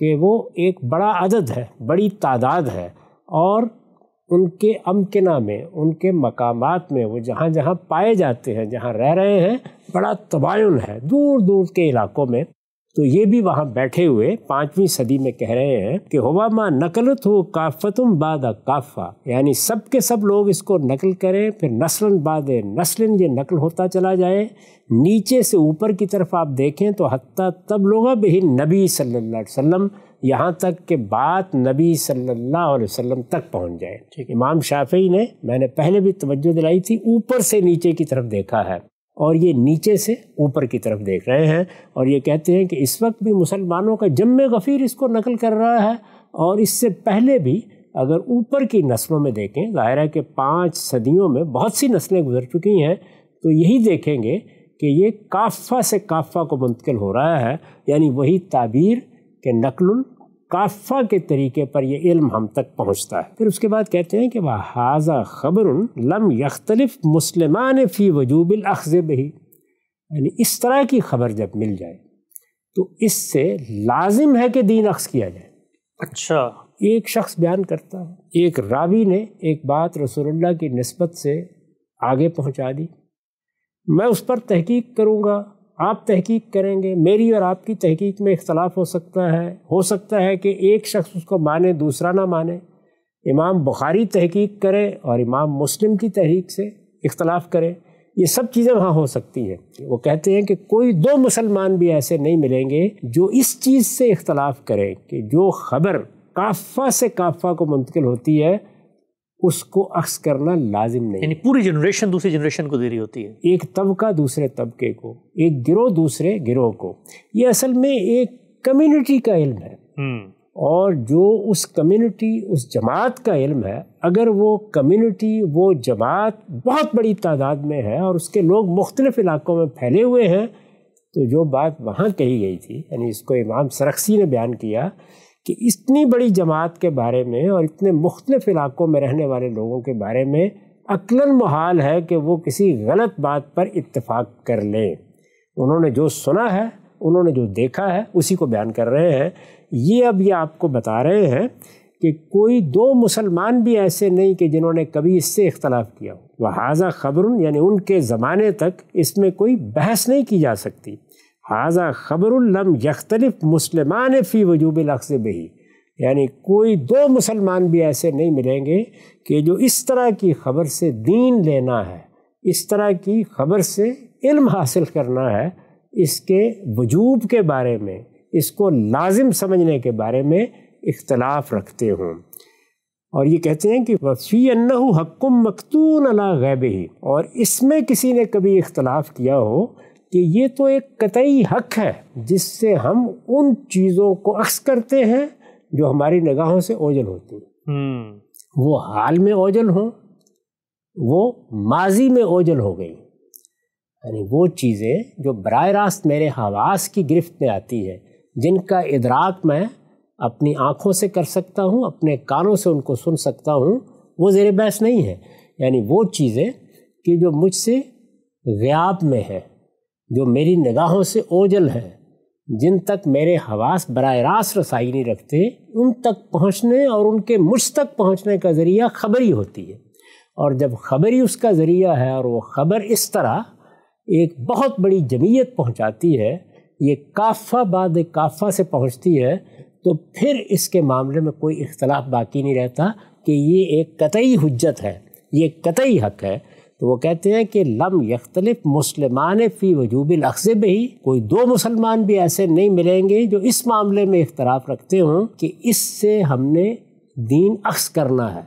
کہ وہ ایک بڑا عدد ہے، بڑی تعداد ہے، اور ان کے امکنہ میں، ان کے مقامات میں، وہ جہاں جہاں پائے جاتے ہیں، جہاں رہ رہے ہیں، بڑا تباین ہے دور دور کے علاقوں میں۔ تو یہ بھی وہاں بیٹھے ہوئے 5ویں صدی میں کہہ رہے ہیں کہ ہوا ما نقلت ہو کافتم بعد کافہ، یعنی سب کے سب لوگ اس کو نقل کریں، پھر نسلاً بعد نسلاً یہ نقل ہوتا چلا جائے، نیچے سے اوپر کی طرف آپ دیکھیں تو حتیٰ تب لوگ بہی نبی صلی اللہ علیہ وسلم، یہاں تک کہ بات نبی صلی اللہ علیہ وسلم تک پہنچ جائے۔ امام شافعی نے، میں نے پہلے بھی توجہ دلائی تھی، اوپر سے نیچے کی طرف دیکھا ہے، اور یہ نیچے سے اوپر کی طرف دیکھ رہے ہیں، اور یہ کہتے ہیں کہ اس وقت بھی مسلمانوں کا جم غفیر اس کو نقل کر رہا ہے، اور اس سے پہلے بھی اگر اوپر کی نسلوں میں دیکھیں، ظاہر ہے کہ 5 صدیوں میں بہت سی نسلیں گزر چکی ہیں، تو یہی دیکھیں گے کہ یہ کافہ سے کافہ کو منتقل ہو رہا ہے، یعنی وہی تعبیر کہ نقل الکافہ کے طریقے پر یہ علم ہم تک پہنچتا ہے۔ پھر اس کے بعد کہتے ہیں کہ وَهَذَا خَبْرٌ لَمْ يَخْتَلِفْ مُسْلِمَانِ فِي وُجُوبِ الْأَخْذِ بِهِ، یعنی اس طرح کی خبر جب مل جائے تو اس سے لازم ہے کہ دین اخذ کیا جائے۔ اچھا، ایک شخص بیان کرتا ہے، ایک راوی نے ایک بات رسول اللہ کی نسبت سے آگے پہنچا دی، میں اس پر تحقیق کروں گا، آپ تحقیق کریں گے، میری اور آپ کی تحقیق میں اختلاف ہو سکتا ہے کہ ایک شخص اس کو مانے دوسرا نہ مانے، امام بخاری تحقیق کرے اور امام مسلم کی تحقیق سے اختلاف کرے، یہ سب چیزیں وہاں ہو سکتی ہیں۔ وہ کہتے ہیں کہ کوئی 2 مسلمان بھی ایسے نہیں ملیں گے جو اس چیز سے اختلاف کریں کہ جو خبر کافہ سے کافہ کو منتقل ہوتی ہے اس کو اخذ کرنا لازم نہیں، یعنی پوری جنریشن دوسری جنریشن کو دے رہی ہوتی ہے، ایک طبقہ دوسرے طبقے کو، ایک گروہ دوسرے گروہ کو۔ یہ اصل میں ایک کمیونٹی کا علم ہے، اور جو اس کمیونٹی، اس جماعت کا علم ہے، اگر وہ کمیونٹی، وہ جماعت بہت بڑی تعداد میں ہے اور اس کے لوگ مختلف علاقوں میں پھیلے ہوئے ہیں، تو جو بات وہاں کہی گئی تھی، یعنی اس کو امام سرخسی نے بیان کیا کہ اتنی بڑی جماعت کے بارے میں اور اتنے مختلف علاقوں میں رہنے والے لوگوں کے بارے میں عقلاً محال ہے کہ وہ کسی غلط بات پر اتفاق کر لیں۔ انہوں نے جو سنا ہے، انہوں نے جو دیکھا ہے، اسی کو بیان کر رہے ہیں۔ یہ آپ کو بتا رہے ہیں کہ کوئی 2 مسلمان بھی ایسے نہیں کہ جنہوں نے کبھی اس سے اختلاف کیا ہو۔ وَهَذَا خَبْرٌ، یعنی ان کے زمانے تک اس میں کوئی بحث نہیں کی جا سکتی۔ هَذَا خَبْرٌ لَمْ يَخْتَلِفْ مُسْلِمَانِ فِي وُجُوبِ الْأَخْذِ بِهِ، یعنی کوئی 2 مسلمان بھی ایسے نہیں ملیں گے کہ جو اس طرح کی خبر سے دین لینا ہے، اس طرح کی خبر سے علم حاصل کرنا ہے، اس کے وجوب کے بارے میں، اس کو لازم سمجھنے کے بارے میں اختلاف رکھتے ہوں۔ اور یہ کہتے ہیں کہ وفی انہ حق مکتون علی غیبہ، اور اس میں کسی نے کبھی اختلاف کیا ہو کہ یہ تو ایک قطعی حق ہے جس سے ہم ان چیزوں کو اخذ کرتے ہیں جو ہماری نگاہوں سے اوجھل ہوتی ہیں، وہ حال میں اوجھل ہوں، وہ ماضی میں اوجھل ہو گئی، یعنی وہ چیزیں جو براہ راست میرے حواس کی گرفت میں آتی ہے، جن کا ادراک میں اپنی آنکھوں سے کر سکتا ہوں، اپنے کانوں سے ان کو سن سکتا ہوں، وہ زیر بحث نہیں ہے۔ یعنی وہ چیزیں کہ جو مجھ سے غیاب میں ہے، جو میری نگاہوں سے اوجھل ہیں، جن تک میرے حواس براہ راست رسائی نہیں رکھتے، ان تک پہنچنے اور ان کے مجھ تک پہنچنے کا ذریعہ خبر ہی ہوتی ہے۔ اور جب خبر ہی اس کا ذریعہ ہے اور وہ خبر اس طرح ایک بہت بڑی جمعیت پہنچاتی ہے، یہ کافہ بعد کافہ سے پہنچتی ہے، تو پھر اس کے معاملے میں کوئی اختلاف باقی نہیں رہتا کہ یہ ایک قطعی حجت ہے، یہ قطعی حق ہے۔ تو وہ کہتے ہیں کہ لم یختلف مسلمان فی وجوب الاخذ بہ، کوئی 2 مسلمان بھی ایسے نہیں ملیں گے جو اس معاملے میں اختلاف رکھتے ہوں کہ اس سے ہم نے دین اخذ کرنا ہے،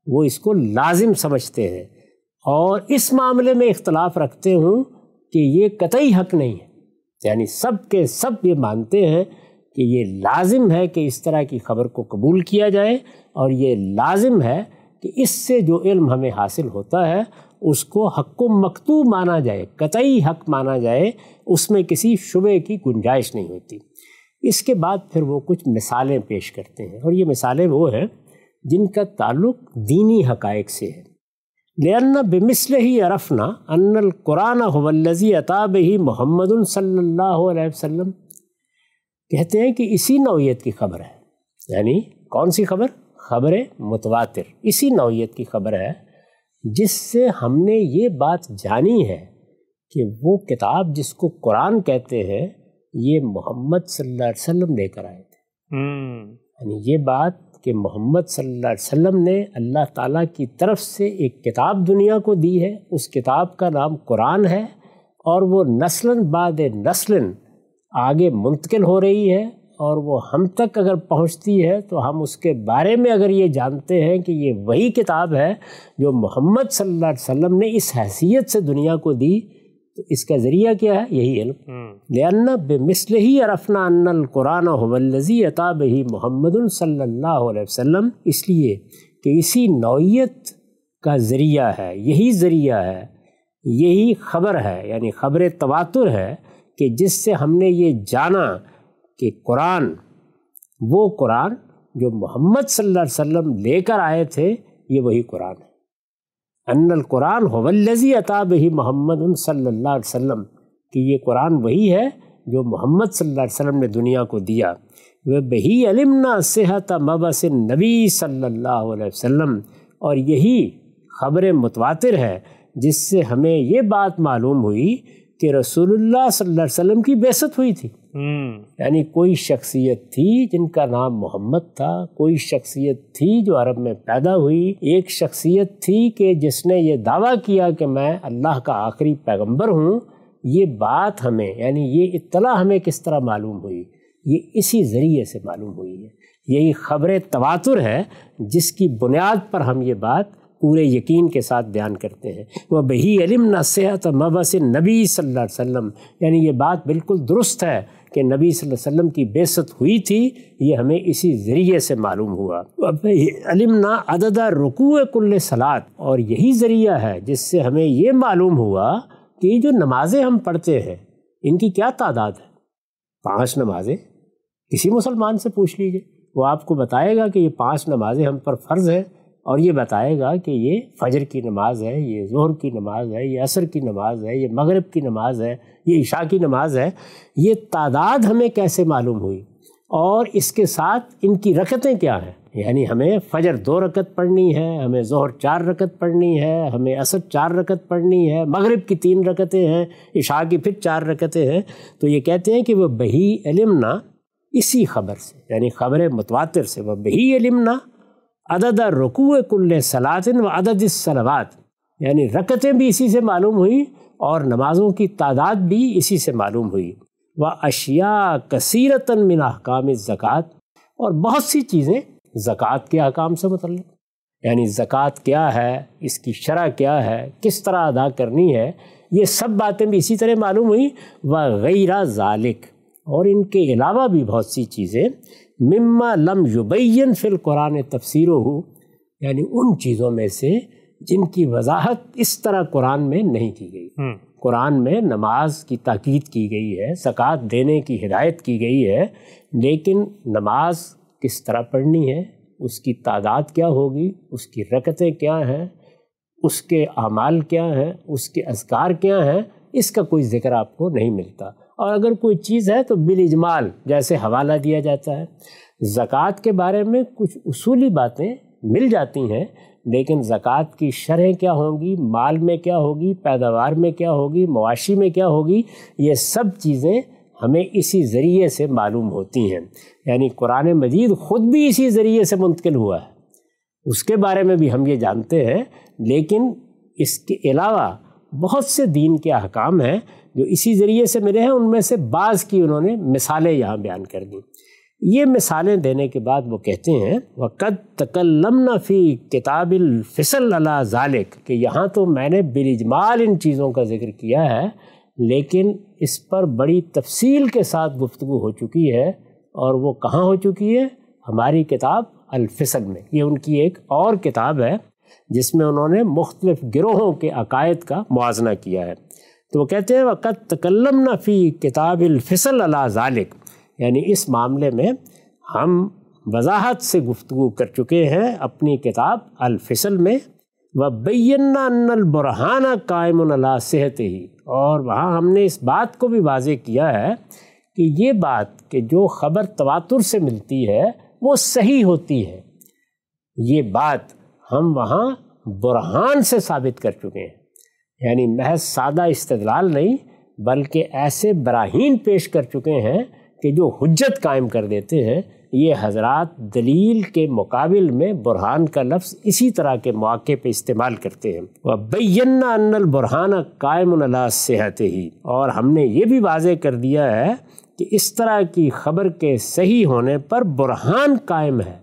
وہ اس کو لازم سمجھتے ہیں، اور اس معاملے میں اختلاف رکھتے ہوں کہ یہ قطعی حق نہیں ہے، یعنی سب کے سب یہ مانتے ہیں کہ یہ لازم ہے کہ اس طرح کی خبر کو قبول کیا جائے، اور یہ لازم ہے کہ اس سے جو علم ہمیں حاصل ہوتا ہے اس کو حق مکتوب مانا جائے، قطعی حق مانا جائے، اس میں کسی شبہ کی گنجائش نہیں ہوتی۔ اس کے بعد پھر وہ کچھ مثالیں پیش کرتے ہیں، اور یہ مثالیں وہ ہیں جن کا تعلق دینی حقائق سے ہے۔ لأن بمثلہ عرفنا ان القرآن هو الذی اتى به محمد صلی اللہ علیہ وسلم، کہتے ہیں کہ اسی نوعیت کی خبر ہے، یعنی کون سی خبر؟ خبر متواتر، اسی نوعیت کی خبر ہے جس سے ہم نے یہ بات جانی ہے کہ وہ کتاب جس کو قرآن کہتے ہیں یہ محمد صلی اللہ علیہ وسلم لے کر آئے تھے۔ یعنی یہ بات کہ محمد صلی اللہ علیہ وسلم نے اللہ تعالیٰ کی طرف سے ایک کتاب دنیا کو دی ہے، اس کتاب کا نام قرآن ہے، اور وہ نسلاً بعد نسلاً آگے منتقل ہو رہی ہے، اور وہ ہم تک اگر پہنچتی ہے تو ہم اس کے بارے میں اگر یہ جانتے ہیں کہ یہ وہی کتاب ہے جو محمد صلی اللہ علیہ وسلم نے اس حیثیت سے دنیا کو دی، تو اس کا ذریعہ کیا ہے؟ یہی علم۔ لِأَنَّ بِمِثْلِهِ عَرَفْنَا أَنَّ الْقُرْآنَ هُوَ الَّذِي أَتَىٰ بِهِ مُحَمَّدٌ صلی اللہ علیہ وسلم، اس لیے کہ اسی نوعیت کا ذریعہ ہے، یہی ذریعہ ہے، یہی خبر ہے، یعنی خبر تواتر ہے کہ جس سے ہم نے یہ جانا کہ قرآن، وہ قرآن جو محمد صلی اللہ علیہ وسلم لے کر آئے تھے، یہ وہی قرآن ہے۔ ان القرآن هو الذی اتى بہ محمد صلی اللہ علیہ وسلم، کہ یہ قرآن وہی ہے جو محمد صلی اللہ علیہ وسلم نے دنیا کو دیا۔ وبہ علمنا صحت مبعث النبی صلی اللہ علیہ وسلم، اور یہی خبر متواتر ہے جس سے ہمیں یہ بات معلوم ہوئی کہ رسول اللہ صلی اللہ علیہ وسلم کی بعثت ہوئی تھی۔ یعنی کوئی شخصیت تھی جن کا نام محمد تھا، کوئی شخصیت تھی جو عرب میں پیدا ہوئی، ایک شخصیت تھی کہ جس نے یہ دعویٰ کیا کہ میں اللہ کا آخری پیغمبر ہوں۔ یہ بات ہمیں، یعنی یہ اطلاع ہمیں کس طرح معلوم ہوئی؟ یہ اسی ذریعے سے معلوم ہوئی ہے۔ یہی خبر تواتر ہے جس کی بنیاد پر ہم یہ بات پورے یقین کے ساتھ بیان کرتے ہیں۔ وَبِهِ عَلِمْنَا صِحَةَ مَبْعَثِ النَّبِي صلی اللہ علیہ وسلم، یعنی یہ بات بالکل درست ہے کہ نبی صلی اللہ علیہ وسلم کی بعثت ہوئی تھی، یہ ہمیں اسی ذریعے سے معلوم ہوا۔ وَبِهِ عَلِمْنَا عَدَدَ رُكُوعِ كُلِّ صَلَاةٍ، اور یہی ذریعہ ہے جس سے ہمیں یہ معلوم ہوا کہ یہ جو نمازیں ہم پڑھتے ہیں ان کی کیا تعداد ہے۔ 5 نمازیں، کسی مسلمان سے پوچھ لیجئے، وہ آپ کو بتائے گا کہ یہ 5 نمازیں ہم پر فرض ہیں، اور یہ بتائے گا کہ یہ فجر کی نماز ہے، یہ ظہر کی نماز ہے، یہ عصر کی نماز ہے، یہ مغرب کی نماز ہے، یہ عشاء کی نماز ہے۔ یہ تعداد ہمیں کیسے معلوم ہوئی؟ اور اس کے ساتھ ان کی رکعتیں کیا ہیں؟ یعنی ہمیں فجر 2 رکعت پڑھنی ہے، ہمیں ظہر 4 رکعت پڑھنی ہے، ہمیں عصر 4 رکعت پڑھنی ہے، مغرب کی 3 رکعتیں ہیں، عشاء کی پھر 4 رکعتیں ہیں۔ تو یہ کہتے ہیں کہ وہ بہی علمنا، اسی خبر سے، یعنی خبر متواتر سے، وہ بہی علمنا عدد رکوع کل صلاۃ و عدد الصلوات، یعنی رکعتیں بھی اسی سے معلوم ہوئی اور نمازوں کی تعداد بھی اسی سے معلوم ہوئی۔ واشیاء کثیرۃ من احکام الزکوٰۃ، اور بہت سی چیزیں زکوٰۃ کے احکام سے متعلق، یعنی زکوٰۃ کیا ہے، اس کی شرح کیا ہے، کس طرح ادا کرنی ہے، یہ سب باتیں بھی اسی طرح معلوم ہوئیں۔ وغیرہ ذالک، اور ان کے علاوہ بھی بہت سی چیزیں، مما لم یبین فی القرآن تفسیرہ، یعنی ان چیزوں میں سے جن کی وضاحت اس طرح قرآن میں نہیں کی گئی۔ قرآن میں نماز کی تاکید کی گئی ہے، زکوٰۃ دینے کی ہدایت کی گئی ہے، لیکن نماز کس طرح پڑھنی ہے، اس کی تعداد کیا ہوگی، اس کی رکعتیں کیا ہیں، اس کے اعمال کیا ہیں، اس کے اذکار کیا ہیں، اس کا کوئی ذکر آپ کو نہیں ملتا۔ اور اگر کوئی چیز ہے تو بالاجمال جیسے حوالہ دیا جاتا ہے۔ زکوٰۃ کے بارے میں کچھ اصولی باتیں مل جاتی ہیں، لیکن زکوٰۃ کی شرح کیا ہوں گی، مال میں کیا ہوگی، پیداوار میں کیا ہوگی، مواشی میں کیا ہوگی، یہ سب چیزیں ہمیں اسی ذریعے سے معلوم ہوتی ہیں۔ یعنی قرآن مجید خود بھی اسی ذریعے سے منتقل ہوا ہے، اس کے بارے میں بھی ہم یہ جانتے ہیں، لیکن اس کے علاوہ بہت سے دین کے احکام ہیں جو اسی ذریعے سے ملے ہیں۔ ان میں سے بعض کی انہوں نے مثالیں یہاں بیان کر دیں۔ یہ مثالیں دینے کے بعد وہ کہتے ہیں وَقَدْ تَكَلَّمْنَا فِي كِتَابِ الْفِصَلِ عَلَىٰ ذَلِكَ، کہ یہاں تو میں نے بالاجمال ان چیزوں کا ذکر کیا ہے، لیکن اس پر بڑی تفصیل کے ساتھ گفتگو ہو چکی ہے، اور وہ کہاں ہو چکی ہے؟ ہماری کتاب الفصل میں۔ یہ ان کی ایک اور کتاب ہے جس میں انہوں نے مختلف گروہوں کے عقائد کا موازنہ کیا ہے۔ تو وہ کہتے ہیں وَقَدْ تَكَلَّمْنَا فِي كِتَابِ الْفِصَلِ عَلَىٰ ذَلِكَ، یعنی اس معاملے میں ہم وضاحت سے گفتگو کر چکے ہیں اپنی کتاب الفصل میں۔ وَبَيَّنَّا أَنَّ الْبُرْهَانَ قَائِمٌ عَلَىٰ صِحَتِهِ، اور وہاں ہم نے اس بات کو بھی واضح کیا ہے کہ یہ بات کہ جو خبر تواتر سے ملتی ہے وہ صحیح ہوتی ہے، یہ بات ہم وہاں برہان سے ثابت کر چکے ہیں، یعنی محض سادہ استدلال نہیں بلکہ ایسے براہین پیش کر چکے ہیں کہ جو حجت قائم کر دیتے ہیں۔ یہ حضرات دلیل کے مقابل میں برہان کا لفظ اسی طرح کے مواقع پہ استعمال کرتے ہیں۔ وَبَيَّنَّا أَنَّ الْبُرْهَانَ قَائِمٌ عَلَىٰ صِحَتِهِ، اور ہم نے یہ بھی واضح کر دیا ہے کہ اس طرح کی خبر کے صحیح ہونے پر برہان قائم ہے۔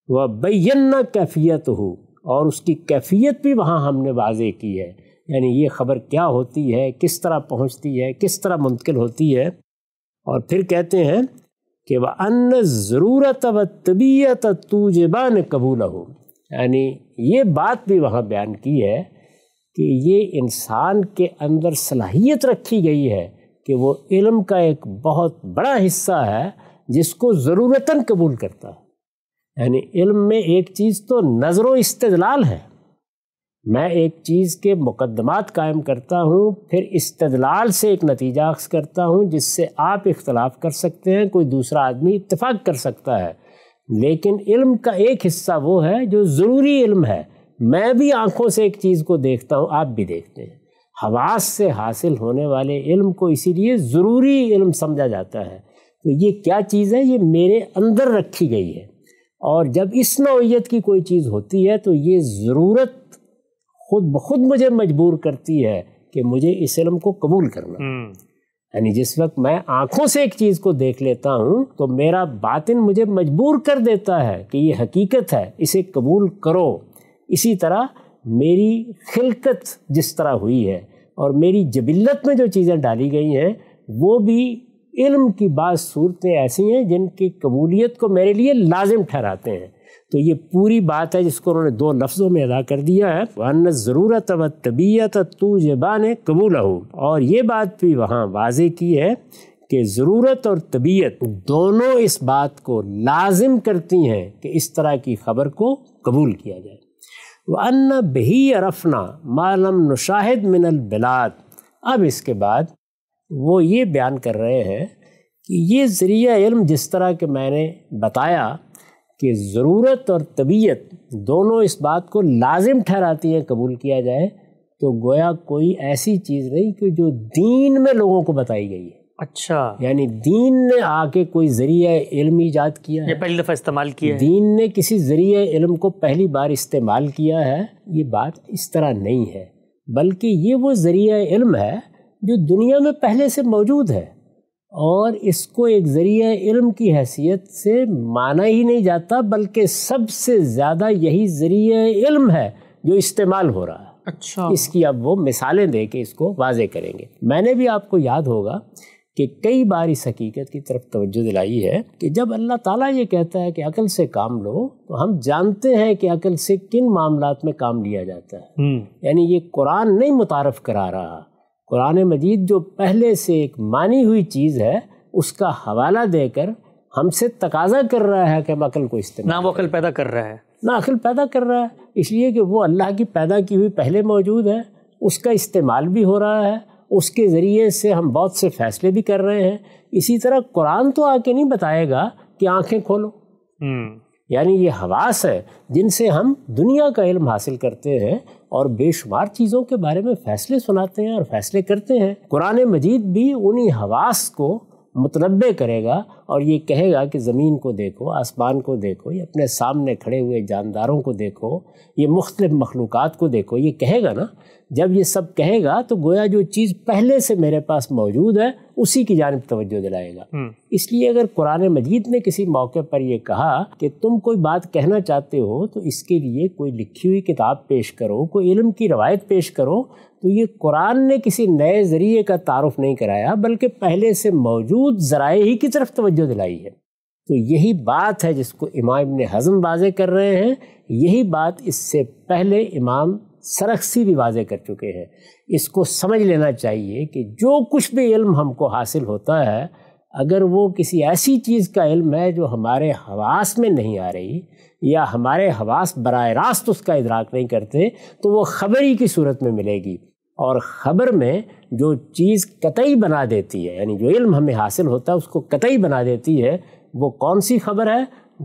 وَبَيَّنَّا كَيْفِيَّتُهُ، اور اس کی کیفیت بھی وہاں ہم نے واضح کی ہے، یعنی یہ خبر کیا ہوتی ہے، کس طرح پہنچتی ہے، کس طرح منتقل ہوتی ہے۔ اور پھر کہتے ہیں کہ وَأَنَّ الضَّرُورَةَ وَالطَّبِيَّةَ تُوجِبَانِ قَبُولَهُ، یعنی یہ بات بھی وہاں بیان کی ہے کہ یہ انسان کے اندر صلاحیت رکھی گئی ہے کہ وہ علم کا ایک بہت بڑا حصہ ہے جس کو ضرورتاً قبول کرتا ہے۔ یعنی علم میں ایک چیز تو نظر و استدلال ہے، میں ایک چیز کے مقدمات قائم کرتا ہوں، پھر استدلال سے ایک نتیجہ اخذ کرتا ہوں جس سے آپ اختلاف کر سکتے ہیں، کوئی دوسرا آدمی اتفاق کر سکتا ہے، لیکن علم کا ایک حصہ وہ ہے جو ضروری علم ہے۔ میں بھی آنکھوں سے ایک چیز کو دیکھتا ہوں، آپ بھی دیکھتے ہیں۔ حواس سے حاصل ہونے والے علم کو اسی لیے ضروری علم سمجھا جاتا ہے۔ تو یہ کیا چیز ہے؟ یہ میرے اندر رکھی گئی ہے، اور جب اس نوعیت کی کوئی چیز ہوتی ہے تو یہ ضرورت خود بخود مجھے مجبور کرتی ہے کہ مجھے اس علم کو قبول کرنا۔ یعنی جس وقت میں آنکھوں سے ایک چیز کو دیکھ لیتا ہوں تو میرا باطن مجھے مجبور کر دیتا ہے کہ یہ حقیقت ہے، اسے قبول کرو۔ اسی طرح میری خلقت جس طرح ہوئی ہے اور میری جبلت میں جو چیزیں ڈالی گئی ہیں وہ بھی علم کی بعض صورتیں ایسی ہیں جن کی قبولیت کو میرے لیے لازم ٹھہراتے ہیں۔ تو یہ پوری بات ہے جس کو انہوں نے دو لفظوں میں ادا کر دیا ہے، وَأَنَّ الضَّرُورَةَ وَالطَّبِيَّةَ تُوجِبَانِ قَبُولَهُ، اور یہ بات بھی وہاں واضح کی ہے کہ ضرورت اور طبیعت دونوں اس بات کو لازم کرتی ہیں کہ اس طرح کی خبر کو قبول کیا جائے۔ وَأَنَّ بِهِ عَرَفْنَا مَا لَمْ نُشَاهِدْ مِنَ الْبِلَادِ، اب اس کے بعد وہ یہ بیان کر رہے ہیں کہ یہ ذریعہ علم جس طرح کہ میں نے بتایا کہ ضرورت اور طبیعت دونوں اس بات کو لازم ٹھہراتی ہیں قبول کیا جائے، تو گویا کوئی ایسی چیز نہیں کہ جو دین میں لوگوں کو بتائی گئی ہے۔ اچھا، یعنی دین نے آ کے کوئی ذریعہ علم ایجاد کیا ہے، یہ پہلی دفعہ استعمال کیا ہے، دین نے کسی ذریعہ علم کو پہلی بار استعمال کیا ہے، یہ بات اس طرح نہیں ہے، بلکہ یہ وہ ذریعہ علم ہے جو دنیا میں پہلے سے موجود ہے، اور اس کو ایک ذریعہ علم کی حیثیت سے مانا ہی نہیں جاتا، بلکہ سب سے زیادہ یہی ذریعہ علم ہے جو استعمال ہو رہا ہے۔ اچھا، اس کی اب وہ مثالیں دے کے اس کو واضح کریں گے۔ میں نے بھی آپ کو یاد ہوگا کہ کئی بار اس حقیقت کی طرف توجہ دلائی ہے کہ جب اللہ تعالیٰ یہ کہتا ہے کہ عقل سے کام لو، تو ہم جانتے ہیں کہ عقل سے کن معاملات میں کام لیا جاتا ہے۔ یعنی یہ قرآن نہیں متعارف کرا رہا، قرآن مجید جو پہلے سے ایک مانی ہوئی چیز ہے اس کا حوالہ دے کر ہم سے تقاضا کر رہا ہے کہ ہم عقل کو استعمال، نہ وہ عقل پیدا کر رہا ہے، نہ عقل پیدا کر رہا ہے، اس لیے کہ وہ اللہ کی پیدا کی ہوئی پہلے موجود ہے، اس کا استعمال بھی ہو رہا ہے، اس کے ذریعے سے ہم بہت سے فیصلے بھی کر رہے ہیں۔ اسی طرح قرآن تو آ کے نہیں بتائے گا کہ آنکھیں کھولو، یعنی یہ حواس ہے جن سے ہم دنیا کا علم حاصل کرتے ہیں اور بے شمار چیزوں کے بارے میں فیصلے سناتے ہیں اور فیصلے کرتے ہیں۔ قرآن مجید بھی انہی حواس کو متنبع کرے گا اور یہ کہے گا کہ زمین کو دیکھو، آسمان کو دیکھو، یہ اپنے سامنے کھڑے ہوئے جانداروں کو دیکھو، یہ مختلف مخلوقات کو دیکھو، یہ کہے گا نا۔ جب یہ سب کہے گا تو گویا جو چیز پہلے سے میرے پاس موجود ہے اسی کی جانب توجہ دلائے گا۔ اس لیے اگر قرآن مجید نے کسی موقع پر یہ کہا کہ تم کوئی بات کہنا چاہتے ہو تو اس کے لیے کوئی لکھی ہوئی کتاب پیش کرو، کوئی علم کی روایت پیش کرو، تو یہ قرآن نے کسی نئے ذریعے کا تعارف نہیں کرایا بلکہ پہلے سے موجود ذرائع ہی کی طرف توجہ دلائی ہے۔ تو یہی بات ہے جس کو امام ابن حزم واضح کر رہے ہیں، یہی بات اس سے پہلے امام سرخسی بھی واضح کر چکے ہیں۔ اس کو سمجھ لینا چاہیے کہ جو کچھ بھی علم ہم کو حاصل ہوتا ہے، اگر وہ کسی ایسی چیز کا علم ہے جو ہمارے حواس میں نہیں آ رہی یا ہمارے حواس براہ راست اس کا ادراک نہیں کرتے، تو وہ خبری کی صورت میں ملے گی۔ اور خبر میں جو چیز قطعی بنا دیتی ہے، یعنی جو علم ہمیں حاصل ہوتا ہے اس کو قطعی بنا دیتی ہے، وہ کون سی خبر ہے؟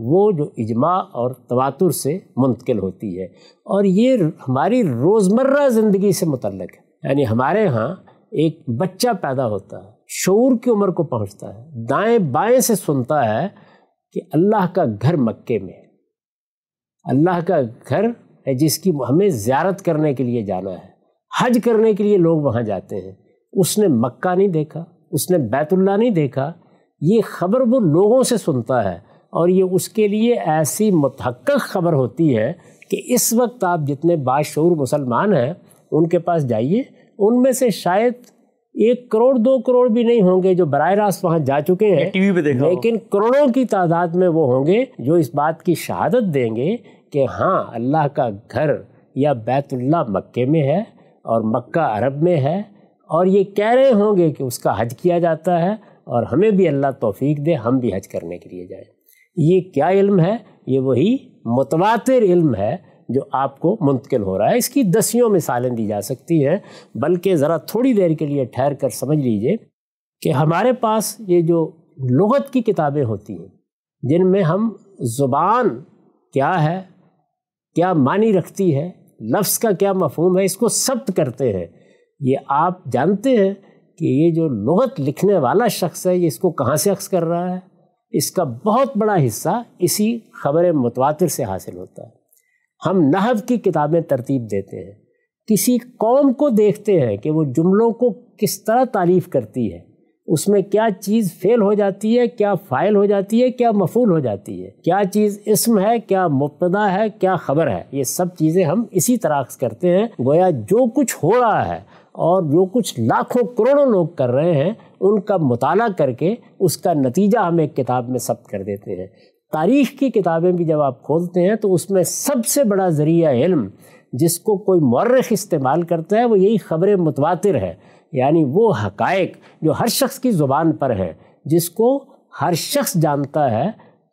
وہ جو اجماع اور تواتر سے منتقل ہوتی ہے، اور یہ ہماری روزمرہ زندگی سے متعلق ہے۔ یعنی ہمارے ہاں ایک بچہ پیدا ہوتا ہے، شعور کی عمر کو پہنچتا ہے، دائیں بائیں سے سنتا ہے کہ اللہ کا گھر مکے میں ہے، اللہ کا گھر ہے جس کی ہمیں زیارت کرنے کے لیے جانا ہے، حج کرنے کے لیے لوگ وہاں جاتے ہیں۔ اس نے مکہ نہیں دیکھا، اس نے بیت اللہ نہیں دیکھا، یہ خبر وہ لوگوں سے سنتا ہے، اور یہ اس کے لیے ایسی متحقق خبر ہوتی ہے کہ اس وقت آپ جتنے باشعور مسلمان ہیں ان کے پاس جائیے، ان میں سے شاید 1 کروڑ 2 کروڑ بھی نہیں ہوں گے جو براہ راست وہاں جا چکے ہیں، ٹی وی پہ دیکھا، لیکن کروڑوں کی تعداد میں وہ ہوں گے جو اس بات کی شہادت دیں گے کہ ہاں اللہ کا گھر یا بیت اللہ مکے میں ہے اور مکہ عرب میں ہے، اور یہ کہہ رہے ہوں گے کہ اس کا حج کیا جاتا ہے اور ہمیں بھی اللہ توفیق دے ہم بھی حج کرنے کے لیے جائیں۔ یہ کیا علم ہے؟ یہ وہی متواتر علم ہے جو آپ کو منتقل ہو رہا ہے۔ اس کی دسیوں مثالیں دی جا سکتی ہیں، بلکہ ذرا تھوڑی دیر کے لیے ٹھہر کر سمجھ لیجئے کہ ہمارے پاس یہ جو لغت کی کتابیں ہوتی ہیں جن میں ہم زبان کیا ہے، کیا معنی رکھتی ہے، لفظ کا کیا مفہوم ہے، اس کو ثبت کرتے ہیں۔ یہ آپ جانتے ہیں کہ یہ جو لغت لکھنے والا شخص ہے یہ اس کو کہاں سے اخذ کر رہا ہے؟ اس کا بہت بڑا حصہ اسی خبر متواتر سے حاصل ہوتا ہے۔ ہم نحو کی کتابیں ترتیب دیتے ہیں، کسی قوم کو دیکھتے ہیں کہ وہ جملوں کو کس طرح تعریف کرتی ہے، اس میں کیا چیز فعل ہو جاتی ہے، کیا فاعل ہو جاتی ہے، کیا مفعول ہو جاتی ہے، کیا چیز اسم ہے، کیا مبتدا ہے، کیا خبر ہے۔ یہ سب چیزیں ہم اسی طرح اخذ کرتے ہیں، گویا جو کچھ ہو رہا ہے اور جو کچھ لاکھوں کروڑوں لوگ کر رہے ہیں ان کا مطالعہ کر کے اس کا نتیجہ ہم ایک کتاب میں ثبت کر دیتے ہیں۔ تاریخ کی کتابیں بھی جب آپ کھولتے ہیں تو اس میں سب سے بڑا ذریعہ علم جس کو کوئی مورخ استعمال کرتا ہے وہ یہی خبر متواتر ہے، یعنی وہ حقائق جو ہر شخص کی زبان پر ہیں، جس کو ہر شخص جانتا ہے،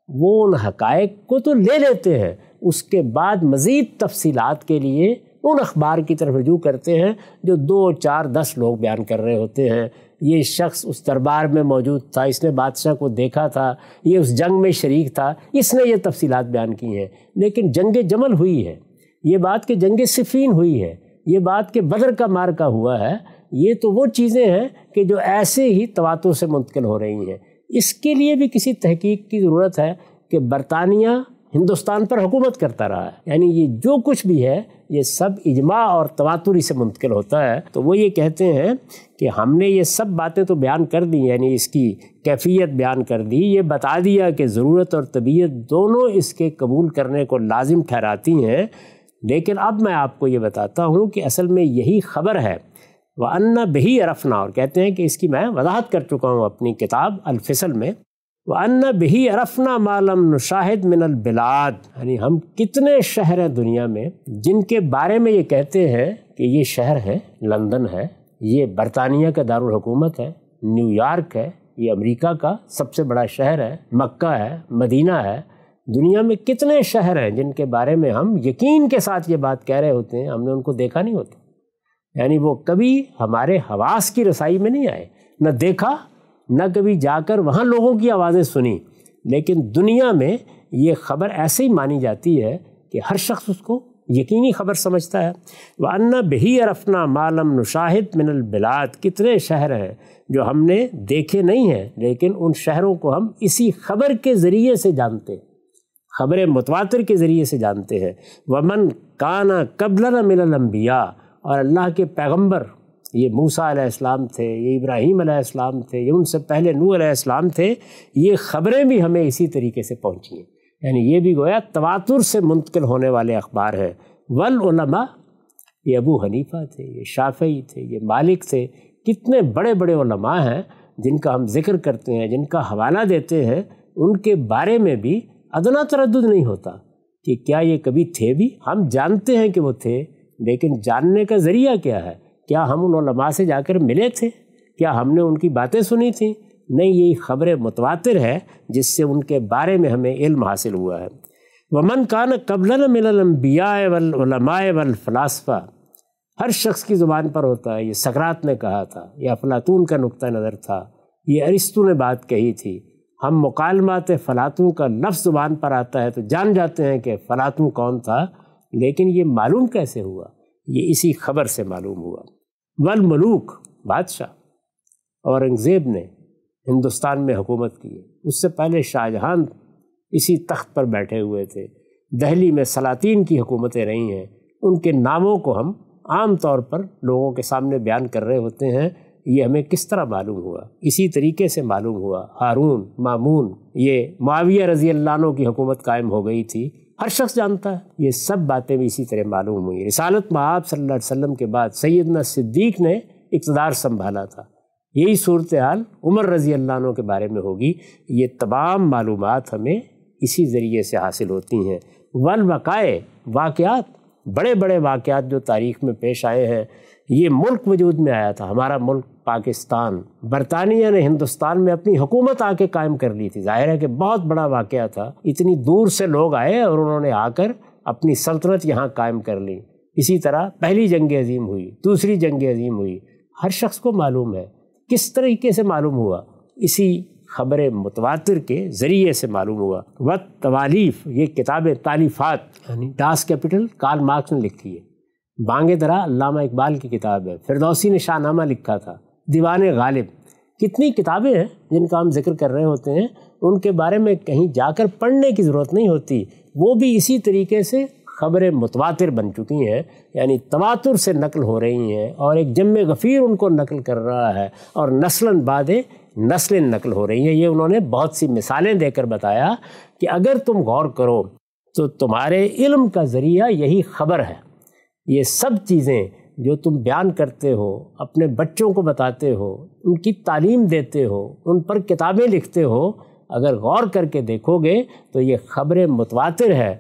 وہ ان حقائق کو تو لے لیتے ہیں، اس کے بعد مزید تفصیلات کے لیے ان اخبار کی طرف رجوع کرتے ہیں جو 2 4 10 لوگ بیان کر رہے ہوتے ہیں۔ یہ شخص اس دربار میں موجود تھا، اس نے بادشاہ کو دیکھا تھا، یہ اس جنگ میں شریک تھا، اس نے یہ تفصیلات بیان کی ہیں۔ لیکن جنگ جمل ہوئی ہے، یہ بات کہ جنگ صفین ہوئی ہے، یہ بات کہ بدر کا مارکہ ہوا ہے، یہ تو وہ چیزیں ہیں کہ جو ایسے ہی تواتر سے منتقل ہو رہی ہیں۔ اس کے لیے بھی کسی تحقیق کی ضرورت ہے کہ برطانیہ ہندوستان پر حکومت کرتا رہا ہے، یعنی یہ جو کچھ بھی ہے یہ سب اجماع اور تواتری سے منتقل ہوتا ہے۔ تو وہ یہ کہتے ہیں کہ ہم نے یہ سب باتیں تو بیان کر دی، یعنی اس کی کیفیت بیان کر دی، یہ بتا دیا کہ ضرورت اور طبیعت دونوں اس کے قبول کرنے کو لازم ٹھہراتی ہیں، لیکن اب میں آپ کو یہ بتاتا ہوں کہ اصل میں یہی خبر ہے۔ وَأَنَّ بِهِ عَرَفْنَا، اور کہتے ہیں کہ اس کی میں وضاحت کر چکا ہوں اپنی کتاب الفصل میں، وَأَنَّ بِهِ عَرَفْنَا مَا لَمْ نُشَاهِدْ مِنَ الْبِلَادِ، یعنی ہم کتنے شہر ہیں دنیا میں جن کے بارے میں یہ کہتے ہیں کہ یہ شہر ہے، لندن ہے، یہ برطانیہ کا دارالحکومت ہے، نیو یارک ہے، یہ امریکہ کا سب سے بڑا شہر ہے، مکہ ہے، مدینہ ہے۔ دنیا میں کتنے شہر ہیں جن کے بارے میں ہم یقین کے ساتھ یہ بات کہہ رہے ہوتے ہیں، ہم نے ان کو دیکھا نہیں ہوتا، یعنی وہ کبھی ہمارے حواس کی رسائی میں نہیں آئے، نہ دیکھا، نہ کبھی جا کر وہاں لوگوں کی آوازیں سنی، لیکن دنیا میں یہ خبر ایسے ہی مانی جاتی ہے کہ ہر شخص اس کو یقینی خبر سمجھتا ہے۔ وَأَنَّ بِهِ عَرَفْنَا مَا لَمْ نُشَاهِدْ مِنَ الْبِلَادِ، کتنے شہر ہیں جو ہم نے دیکھے نہیں ہیں لیکن ان شہروں کو ہم اسی خبر کے ذریعے سے جانتے ہیں، خبر متواتر کے ذریعے سے جانتے ہیں۔ وَمَنْ كَانَ قَبْلَنَا مِنَ الْأَنْبِيَاءِ، اور اللہ کے پیغمبر، یہ موسیٰ علیہ السلام تھے، یہ ابراہیم علیہ السلام تھے، یہ ان سے پہلے نوح علیہ السلام تھے، یہ خبریں بھی ہمیں اسی طریقے سے پہنچی ہیں، یعنی یہ بھی گویا تواتر سے منتقل ہونے والے اخبار ہیں۔ والعلماء، یہ ابو حنیفہ تھے، یہ شافعی تھے، یہ مالک تھے، کتنے بڑے بڑے علماء ہیں جن کا ہم ذکر کرتے ہیں، جن کا حوالہ دیتے ہیں، ان کے بارے میں بھی ادنا تردد نہیں ہوتا کہ کیا یہ کبھی تھے بھی۔ ہم جانتے ہیں کہ وہ تھے، لیکن جاننے کا ذریعہ کیا ہے؟ کیا ہم ان علماء سے جا کر ملے تھے؟ کیا ہم نے ان کی باتیں سنی تھیں؟ نہیں، یہی خبر متواتر ہے جس سے ان کے بارے میں ہمیں علم حاصل ہوا ہے۔ وَمَنْ كَانَ قَبْلَنَا مِنَ الْأَنْبِيَاءِ وَالْعُلَمَاءِ وَالْفَلَاسِفَةِ، ہر شخص کی زبان پر ہوتا ہے. یہ سقراط نے کہا تھا، یہ افلاطون کا نقطہ نظر تھا، یہ ارسطو نے بات کہی تھی. ہم مکالمات فلاطوں کا لفظ زبان پر آتا ہے تو جان جاتے ہیں کہ فلاطوں کون تھا، لیکن یہ معلوم کیسے ہوا؟ یہ اسی خبر سے معلوم ہوا. والملوک، بادشاہ. اورنگزیب نے ہندوستان میں حکومت کی، اس سے پہلے شاہ جہاں اسی تخت پر بیٹھے ہوئے تھے. دہلی میں سلاطین کی حکومتیں رہی ہیں، ان کے ناموں کو ہم عام طور پر لوگوں کے سامنے بیان کر رہے ہوتے ہیں. یہ ہمیں کس طرح معلوم ہوا؟ اسی طریقے سے معلوم ہوا. ہارون، مامون، یہ معاویہ رضی اللہ عنہ کی حکومت قائم ہو گئی تھی، ہر شخص جانتا ہے. یہ سب باتیں بھی اسی طرح معلوم ہوئی. رسالت مآب صلی اللہ علیہ وسلم کے بعد سیدنا صدیق نے اقتدار سنبھالا تھا. یہی صورتحال عمر رضی اللہ عنہ کے بارے میں ہوگی. یہ تمام معلومات ہمیں اسی ذریعے سے حاصل ہوتی ہیں. والوقائع، واقعات، بڑے بڑے واقعات جو تاریخ میں پیش آئے ہیں. یہ ملک وجود میں آیا تھا، ہمارا ملک پاکستان. برطانیہ نے ہندوستان میں اپنی حکومت آ کے قائم کر لی تھی. ظاہر ہے کہ بہت بڑا واقعہ تھا. اتنی دور سے لوگ آئے اور انہوں نے آ کر اپنی سلطنت یہاں قائم کر لی. اسی طرح پہلی جنگ عظیم ہوئی، دوسری جنگ عظیم ہوئی. ہر شخص کو معلوم ہے. کس طریقے سے معلوم ہوا؟ اسی خبر متواتر کے ذریعے سے معلوم ہوا. والتوالیف، یہ کتابیں، تالیفات، یعنی ڈاس کیپٹل کارل مارکس نے لکھی ہے. بانگ درا علامہ اقبال کی کتاب ہے. فردوسی نے شاہ نامہ لکھا تھا. دیوان غالب، کتنی کتابیں ہیں جن کا ہم ذکر کر رہے ہوتے ہیں. ان کے بارے میں کہیں جا کر پڑھنے کی ضرورت نہیں ہوتی. وہ بھی اسی طریقے سے خبریں متواتر بن چکی ہیں، یعنی تواتر سے نقل ہو رہی ہیں، اور ایک جم غفیر ان کو نقل کر رہا ہے، اور نسلاً بعد نسلیں نقل ہو رہی ہیں. یہ انہوں نے بہت سی مثالیں دے کر بتایا کہ اگر تم غور کرو تو تمہارے علم کا ذریعہ یہی خبر ہے. یہ سب چیزیں جو تم بیان کرتے ہو، اپنے بچوں کو بتاتے ہو، ان کی تعلیم دیتے ہو، ان پر کتابیں لکھتے ہو، اگر غور کر کے دیکھو گے تو یہ خبر متواتر ہے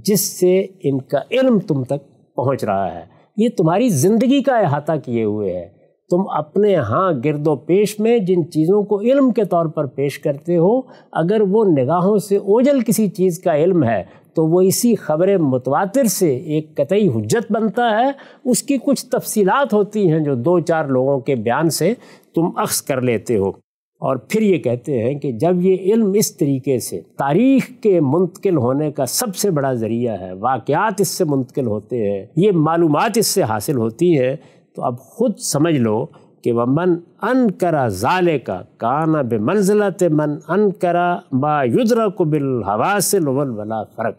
جس سے ان کا علم تم تک پہنچ رہا ہے. یہ تمہاری زندگی کا احاطہ کیے ہوئے ہے. تم اپنے ہاں گرد و پیش میں جن چیزوں کو علم کے طور پر پیش کرتے ہو، اگر وہ نگاہوں سے اوجھل کسی چیز کا علم ہے تو وہ اسی خبر متواتر سے ایک قطعی حجت بنتا ہے. اس کی کچھ تفصیلات ہوتی ہیں جو 2-4 لوگوں کے بیان سے تم اخذ کر لیتے ہو، اور پھر یہ کہتے ہیں کہ جب یہ علم اس طریقے سے تاریخ کے منتقل ہونے کا سب سے بڑا ذریعہ ہے، واقعات اس سے منتقل ہوتے ہیں، یہ معلومات اس سے حاصل ہوتی ہیں، تو اب خود سمجھ لو کہ وَمَنْ أَنْكَرَ ذَلِكَ كَانَ بِمَنْزِلَةِ مَنْ أَنْكَرَ مَا يُدْرَكُ بِالْحَوَاسِ وَلَا فرق.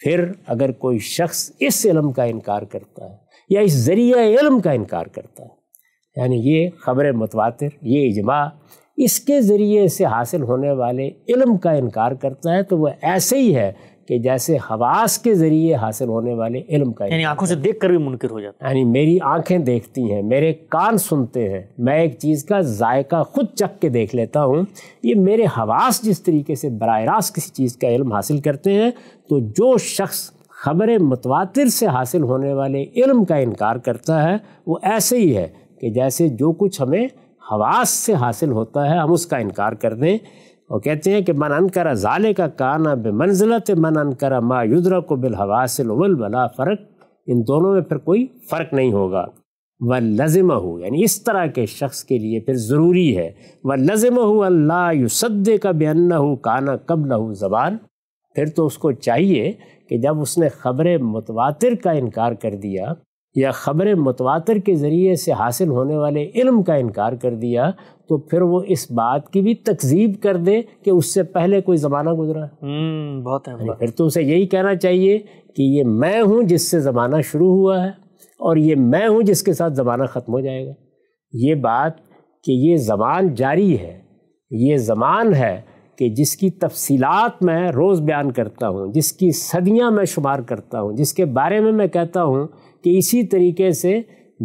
پھر اگر کوئی شخص اس علم کا انکار کرتا ہے یا اس ذریعہ علم کا انکار کرتا ہے، یعنی یہ خبر متواتر، یہ اجماع، اس کے ذریعے سے حاصل ہونے والے علم کا انکار کرتا ہے، تو وہ ایسے ہی ہے کہ جیسے حواس کے ذریعے حاصل ہونے والے علم کا، یعنی آنکھوں سے دیکھ کر بھی منکر ہو جاتا ہے. یعنی میری آنکھیں دیکھتی ہیں، میرے کان سنتے ہیں، میں ایک چیز کا ذائقہ خود چکھ کے دیکھ لیتا ہوں. یہ میرے حواس جس طریقے سے براہ راست کسی چیز کا علم حاصل کرتے ہیں، تو جو شخص خبر متواتر سے حاصل ہونے والے علم کا انکار کرتا ہے، وہ ایسے ہی ہے کہ جیسے جو کچھ ہمیں حواس سے حاصل ہوتا ہے ہم اس کا انکار کر دیں. اور کہتے ہیں کہ من انکر ذالک کان بمنزلۃ من انکر ما یدرک بالحواس ولا فرق. ان دونوں میں پھر کوئی فرق نہیں ہوگا. ولزمہ، یعنی اس طرح کے شخص کے لیے پھر ضروری ہے، ولزمہ اللہ یصدق بانہ کان قبلہ زبان. پھر تو اس کو چاہیے کہ جب اس نے خبر متواتر کا انکار کر دیا یا خبر متواتر کے ذریعے سے حاصل ہونے والے علم کا انکار کر دیا، تو پھر وہ اس بات کی بھی تکذیب کر دے کہ اس سے پہلے کوئی زمانہ گزرا. بہت ہے. پھر تو اسے یہی کہنا چاہیے کہ یہ میں ہوں جس سے زمانہ شروع ہوا ہے، اور یہ میں ہوں جس کے ساتھ زمانہ ختم ہو جائے گا. یہ بات کہ یہ زمان جاری ہے، یہ زمان ہے کہ جس کی تفصیلات میں روز بیان کرتا ہوں، جس کی صدیاں میں شمار کرتا ہوں، جس کے بارے میں کہتا ہوں کہ اسی طریقے سے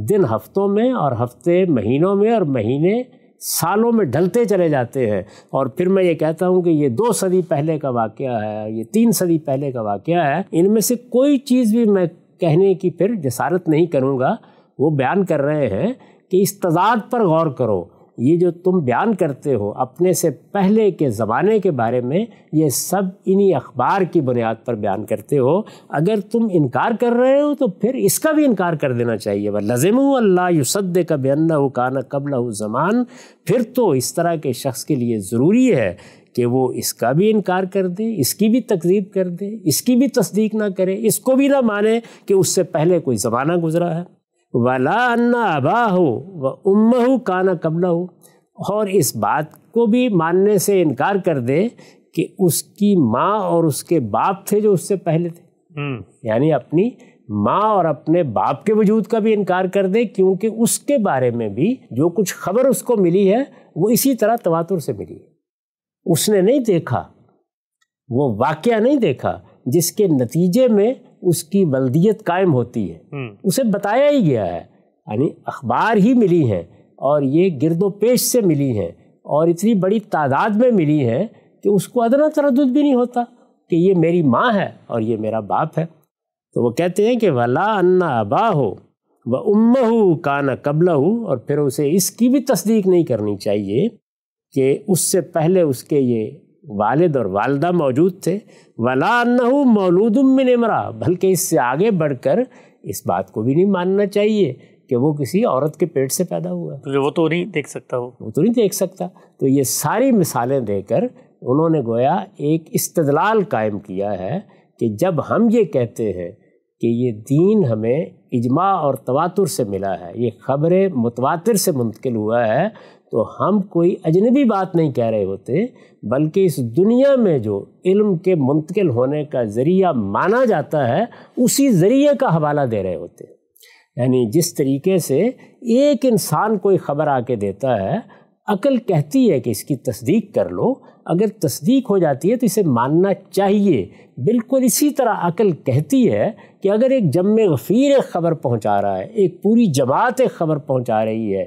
دن ہفتوں میں، اور ہفتے مہینوں میں، اور مہینے سالوں میں ڈھلتے چلے جاتے ہیں. اور پھر میں یہ کہتا ہوں کہ یہ 2 صدی پہلے کا واقعہ ہے، یہ 3 صدی پہلے کا واقعہ ہے. ان میں سے کوئی چیز بھی میں کہنے کی پھر جسارت نہیں کروں گا. وہ بیان کر رہے ہیں کہ اس تضاد پر غور کرو یہ جو تم بیان کرتے ہو اپنے سے پہلے کے زمانے کے بارے میں، یہ سب انہی اخبار کی بنیاد پر بیان کرتے ہو۔ اگر تم انکار کر رہے ہو تو پھر اس کا بھی انکار کر دینا چاہیے۔ وَلَزِمُوا اللَّهَ يُصَدِّقَ بِأَنَّهُ كَانَ قَبْلَهُ زَمَانٌ، پھر تو اس طرح کے شخص کے لیے ضروری ہے کہ وہ اس کا بھی انکار کر دے، اس کی بھی تکذیب کر دے، اس کی بھی تصدیق نہ کرے، اس کو بھی نہ مانے کہ اس سے پہلے کوئی زمانہ گزرا ہے۔ وَلَا أَنَّ أَبَاهُ وَأُمَّهُ كَانَ قَبْلَهُ، اور اس بات کو بھی ماننے سے انکار کر دے کہ اس کی ماں اور اس کے باپ تھے جو اس سے پہلے تھے، یعنی اپنی ماں اور اپنے باپ کے وجود کا بھی انکار کر دے، کیونکہ اس کے بارے میں بھی جو کچھ خبر اس کو ملی ہے وہ اسی طرح تواتر سے ملی ہے۔ اس نے نہیں دیکھا، وہ واقعہ نہیں دیکھا جس کے نتیجے میں اس کی ولدیت قائم ہوتی ہے، اسے بتایا ہی گیا ہے، یعنی اخبار ہی ملی ہیں اور یہ گرد و پیش سے ملی ہیں اور اتنی بڑی تعداد میں ملی ہیں کہ اس کو ادنا تردد بھی نہیں ہوتا کہ یہ میری ماں ہے اور یہ میرا باپ ہے۔ تو وہ کہتے ہیں کہ وَلَا أَنَّ أَبَاهُ وَأُمَّهُ كَانَ قَبْلَهُ، اور پھر اسے اس کی بھی تصدیق نہیں کرنی چاہیے کہ اس سے پہلے اس کے یہ والد اور والدہ موجود تھے۔ وَلَا أَنَّهُ مَوْلُودٌ مِّنْ امْرَأَةٍ، بلکہ اس سے آگے بڑھ کر اس بات کو بھی نہیں ماننا چاہیے کہ وہ کسی عورت کے پیٹ سے پیدا ہوا ہے، وہ تو نہیں دیکھ سکتا، وہ تو نہیں دیکھ سکتا۔ تو یہ ساری مثالیں دے کر انہوں نے گویا ایک استدلال قائم کیا ہے کہ جب ہم یہ کہتے ہیں کہ یہ دین ہمیں اجماع اور تواتر سے ملا ہے، یہ خبر متواتر سے منتقل ہوا ہے، تو ہم کوئی اجنبی بات نہیں کہہ رہے ہوتے، بلکہ اس دنیا میں جو علم کے منتقل ہونے کا ذریعہ مانا جاتا ہے اسی ذریعے کا حوالہ دے رہے ہوتے ہیں۔ یعنی جس طریقے سے ایک انسان کوئی خبر آ کے دیتا ہے، عقل کہتی ہے کہ اس کی تصدیق کر لو، اگر تصدیق ہو جاتی ہے تو اسے ماننا چاہیے۔ بالکل اسی طرح عقل کہتی ہے کہ اگر ایک جمع غفیر ایک خبر پہنچا رہا ہے، ایک پوری جماعت ایک خبر پہنچا رہی ہے،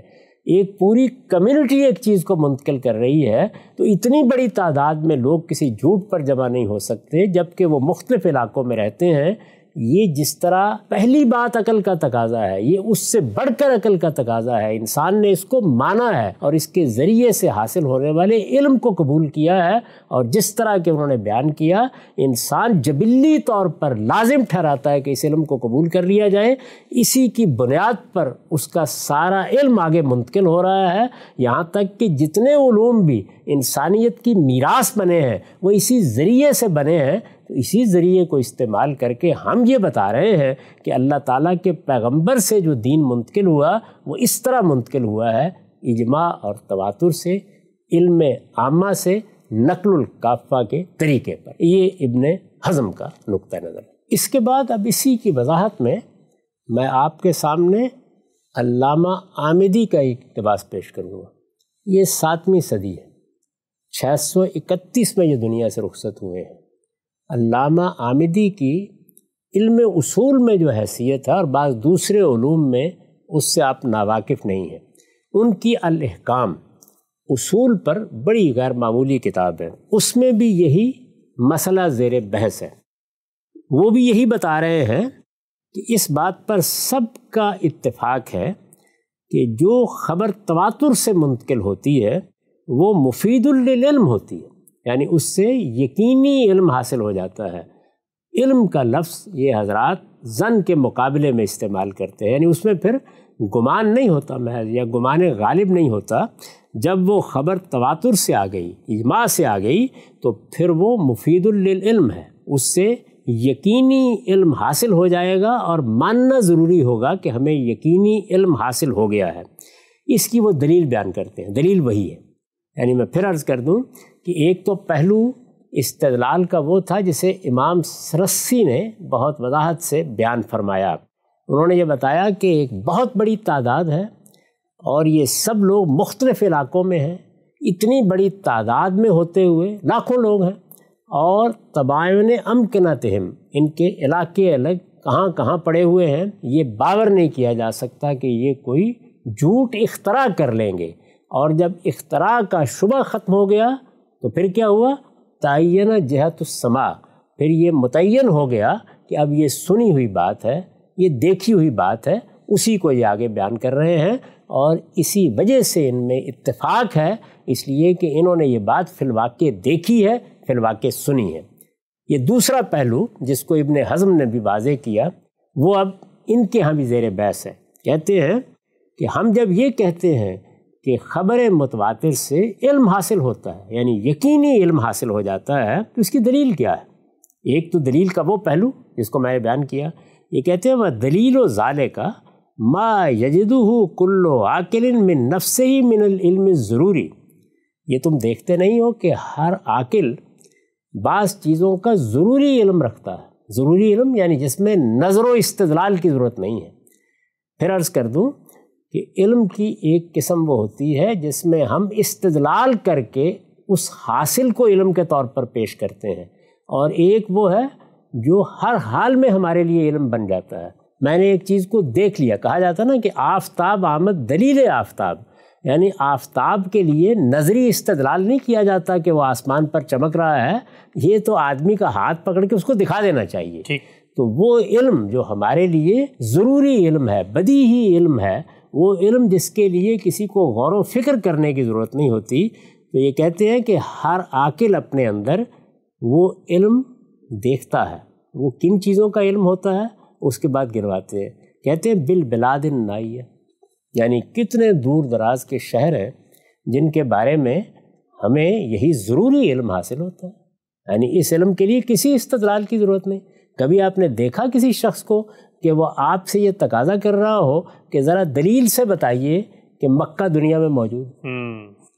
ایک پوری کمیونٹی ایک چیز کو منتقل کر رہی ہے، تو اتنی بڑی تعداد میں لوگ کسی جھوٹ پر جمع نہیں ہو سکتے جبکہ وہ مختلف علاقوں میں رہتے ہیں۔ یہ جس طرح پہلی بات عقل کا تقاضا ہے، یہ اس سے بڑھ کر عقل کا تقاضا ہے۔ انسان نے اس کو مانا ہے اور اس کے ذریعے سے حاصل ہونے والے علم کو قبول کیا ہے، اور جس طرح کہ انہوں نے بیان کیا، انسان جبلی طور پر لازم ٹھہراتا ہے کہ اس علم کو قبول کر لیا جائے۔ اسی کی بنیاد پر اس کا سارا علم آگے منتقل ہو رہا ہے، یہاں تک کہ جتنے علوم بھی انسانیت کی میراث بنے ہیں وہ اسی ذریعے سے بنے ہیں۔ تو اسی ذریعے کو استعمال کر کے ہم یہ بتا رہے ہیں کہ اللہ تعالیٰ کے پیغمبر سے جو دین منتقل ہوا وہ اس طرح منتقل ہوا ہے، اجماع اور تواتر سے، علم عامہ سے، نقل الکافہ کے طریقے پر۔ یہ ابن حزم کا نقطہ نظر ہے۔ اس کے بعد اب اسی کی وضاحت میں آپ کے سامنے علامہ عامدی کا ایک اقتباس پیش کروں گا۔ یہ 7ویں صدی ہے، 631 میں یہ دنیا سے رخصت ہوئے ہیں۔ علامہ عامدی کی علم اصول میں جو حیثیت ہے اور بعض دوسرے علوم میں اس سے آپ ناواقف نہیں ہیں۔ ان کی الاحکام اصول پر بڑی غیر معمولی کتاب ہے، اس میں بھی یہی مسئلہ زیر بحث ہے۔ وہ بھی یہی بتا رہے ہیں کہ اس بات پر سب کا اتفاق ہے کہ جو خبر تواتر سے منتقل ہوتی ہے وہ مفید للعلم ہوتی ہے، یعنی اس سے یقینی علم حاصل ہو جاتا ہے۔ علم کا لفظ یہ حضرات ظن کے مقابلے میں استعمال کرتے ہیں، یعنی اس میں پھر گمان نہیں ہوتا محض، یا گمان غالب نہیں ہوتا۔ جب وہ خبر تواتر سے آ گئی، اجماع سے آ گئی، تو پھر وہ مفید للعلم ہے، اس سے یقینی علم حاصل ہو جائے گا اور ماننا ضروری ہوگا کہ ہمیں یقینی علم حاصل ہو گیا ہے۔ اس کی وہ دلیل بیان کرتے ہیں، دلیل وہی ہے۔ یعنی میں پھر عرض کر دوں کہ ایک تو پہلو استدلال کا وہ تھا جسے امام سرخسی نے بہت وضاحت سے بیان فرمایا۔ انہوں نے یہ بتایا کہ ایک بہت بڑی تعداد ہے اور یہ سب لوگ مختلف علاقوں میں ہیں، اتنی بڑی تعداد میں ہوتے ہوئے لاکھوں لوگ ہیں، اور تباین امکنتہم، ان کے علاقے الگ کہاں کہاں پڑے ہوئے ہیں، یہ باور نہیں کیا جا سکتا کہ یہ کوئی جھوٹ اختراع کر لیں گے۔ اور جب اختراع کا شبہ ختم ہو گیا تو پھر کیا ہوا؟ تعین جہت السماع، پھر یہ متعین ہو گیا کہ اب یہ سنی ہوئی بات ہے، یہ دیکھی ہوئی بات ہے، اسی کو یہ آگے بیان کر رہے ہیں۔ اور اسی وجہ سے ان میں اتفاق ہے، اس لیے کہ انہوں نے یہ بات فی الواقع دیکھی ہے، فی الواقع سنی ہے۔ یہ دوسرا پہلو جس کو ابن حزم نے بھی واضح کیا وہ اب ان کے ہاں بھی زیر بحث ہے۔ کہتے ہیں کہ ہم جب یہ کہتے ہیں کہ خبر متواتر سے علم حاصل ہوتا ہے، یعنی یقینی علم حاصل ہو جاتا ہے، تو اس کی دلیل کیا ہے؟ ایک تو دلیل کا وہ پہلو جس کو میں نے بیان کیا، یہ کہتے ہیں وہ دلیل و ذالک ما یجدہ کل عاقل من نفسہ من العلم ضروری۔ یہ تم دیکھتے نہیں ہو کہ ہر عاقل بعض چیزوں کا ضروری علم رکھتا ہے، ضروری علم یعنی جس میں نظر و استدلال کی ضرورت نہیں ہے۔ پھر عرض کر دوں کہ علم کی ایک قسم وہ ہوتی ہے جس میں ہم استدلال کر کے اس حاصل کو علم کے طور پر پیش کرتے ہیں، اور ایک وہ ہے جو ہر حال میں ہمارے لیے علم بن جاتا ہے۔ میں نے ایک چیز کو دیکھ لیا، کہا جاتا نا کہ آفتاب آمد دلیل آفتاب، یعنی آفتاب کے لیے نظری استدلال نہیں کیا جاتا کہ وہ آسمان پر چمک رہا ہے، یہ تو آدمی کا ہاتھ پکڑ کے اس کو دکھا دینا چاہیے۔ تو وہ علم جو ہمارے لیے ضروری علم ہے، بدیہی علم ہے، وہ علم جس کے لیے کسی کو غور و فکر کرنے کی ضرورت نہیں ہوتی، تو یہ کہتے ہیں کہ ہر عاقل اپنے اندر وہ علم دیکھتا ہے۔ وہ کن چیزوں کا علم ہوتا ہے اس کے بعد گرواتے ہیں، کہتے ہیں بالبلاد النائیہ، یعنی کتنے دور دراز کے شہر ہیں جن کے بارے میں ہمیں یہی ضروری علم حاصل ہوتا ہے، یعنی اس علم کے لیے کسی استدلال کی ضرورت نہیں۔ کبھی آپ نے دیکھا کسی شخص کو کہ وہ آپ سے یہ تقاضا کر رہا ہو کہ ذرا دلیل سے بتائیے کہ مکہ دنیا میں موجود ہے؟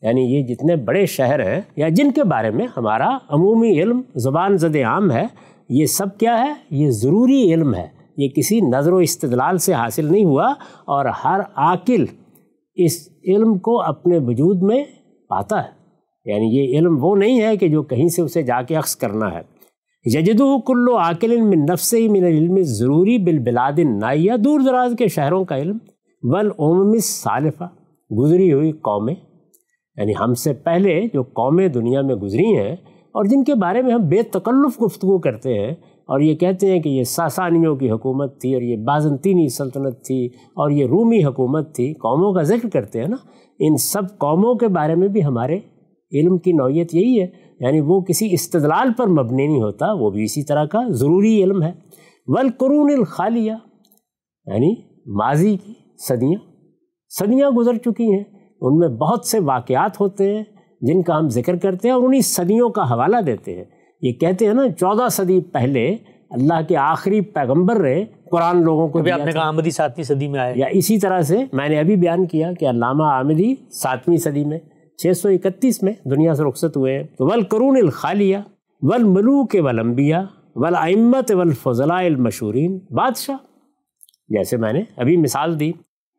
یعنی یہ جتنے بڑے شہر ہیں یا جن کے بارے میں ہمارا عمومی علم زبان زد عام ہے، یہ سب کیا ہے؟ یہ ضروری علم ہے، یہ کسی نظر و استدلال سے حاصل نہیں ہوا، اور ہر عاقل اس علم کو اپنے وجود میں پاتا ہے۔ یعنی یہ علم وہ نہیں ہے کہ جو کہیں سے اسے جا کے اخذ کرنا ہے۔ یجدہ کل عاقل من نفسہ من العلم ضروری بالبلاد النائیہ، دور دراز کے شہروں کا علم، والامم السالفہ، گزری ہوئی قومیں، یعنی ہم سے پہلے جو قومیں دنیا میں گزری ہیں اور جن کے بارے میں ہم بے تکلف گفتگو کرتے ہیں، اور یہ کہتے ہیں کہ یہ ساسانیوں کی حکومت تھی اور یہ بازنطینی سلطنت تھی اور یہ رومی حکومت تھی، قوموں کا ذکر کرتے ہیں نا، ان سب قوموں کے بارے میں بھی ہمارے علم کی نوعیت یہی ہے، یعنی وہ کسی استدلال پر مبنی نہیں ہوتا، وہ بھی اسی طرح کا ضروری علم ہے۔ والقرون الخالیہ، یعنی ماضی کی صدیاں گزر چکی ہیں، ان میں بہت سے واقعات ہوتے ہیں جن کا ہم ذکر کرتے ہیں اور انہی صدیوں کا حوالہ دیتے ہیں۔ یہ کہتے ہیں نا 14 صدی پہلے اللہ کے آخری پیغمبر رہے، قرآن لوگوں کو آپ نے کہا آمدی 7ویں صدی میں آئے، یا اسی طرح سے میں نے ابھی بیان کیا کہ علامہ آمدی 7ویں صدی میں 631 میں دنیا سے رخصت ہوئے ہیں۔ تو والقرون الخالیہ والملوک والانبیاء والائمۃ والفضلاء المشہورین، بادشاہ، جیسے میں نے ابھی مثال دی،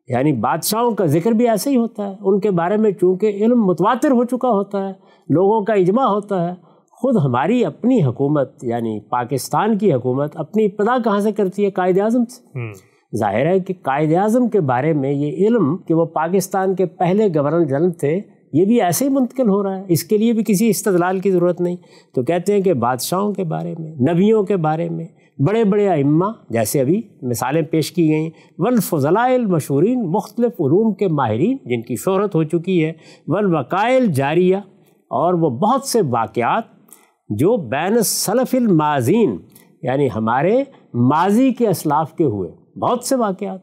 یعنی بادشاہوں کا ذکر بھی ایسے ہی ہوتا ہے، ان کے بارے میں چونکہ علم متواتر ہو چکا ہوتا ہے، لوگوں کا اجماع ہوتا ہے۔ خود ہماری اپنی حکومت یعنی پاکستان کی حکومت اپنی ابتدا کہاں سے کرتی ہے؟ قائد اعظم سے۔ ظاہر ہے کہ قائد اعظم کے بارے میں یہ علم کہ وہ پاکستان کے پہلے گورنر جنرل تھے، یہ بھی ایسے ہی منتقل ہو رہا ہے، اس کے لیے بھی کسی استدلال کی ضرورت نہیں۔ تو کہتے ہیں کہ بادشاہوں کے بارے میں، نبیوں کے بارے میں، بڑے بڑے ائمہ جیسے ابھی مثالیں پیش کی گئیں، والفضلاء المشہورین، مختلف علوم کے ماہرین جن کی شہرت ہو چکی ہے، والوقائع الجاریہ، اور وہ بہت سے واقعات جو بین السلف الماضین، یعنی ہمارے ماضی کے اسلاف کے ہوئے بہت سے واقعات،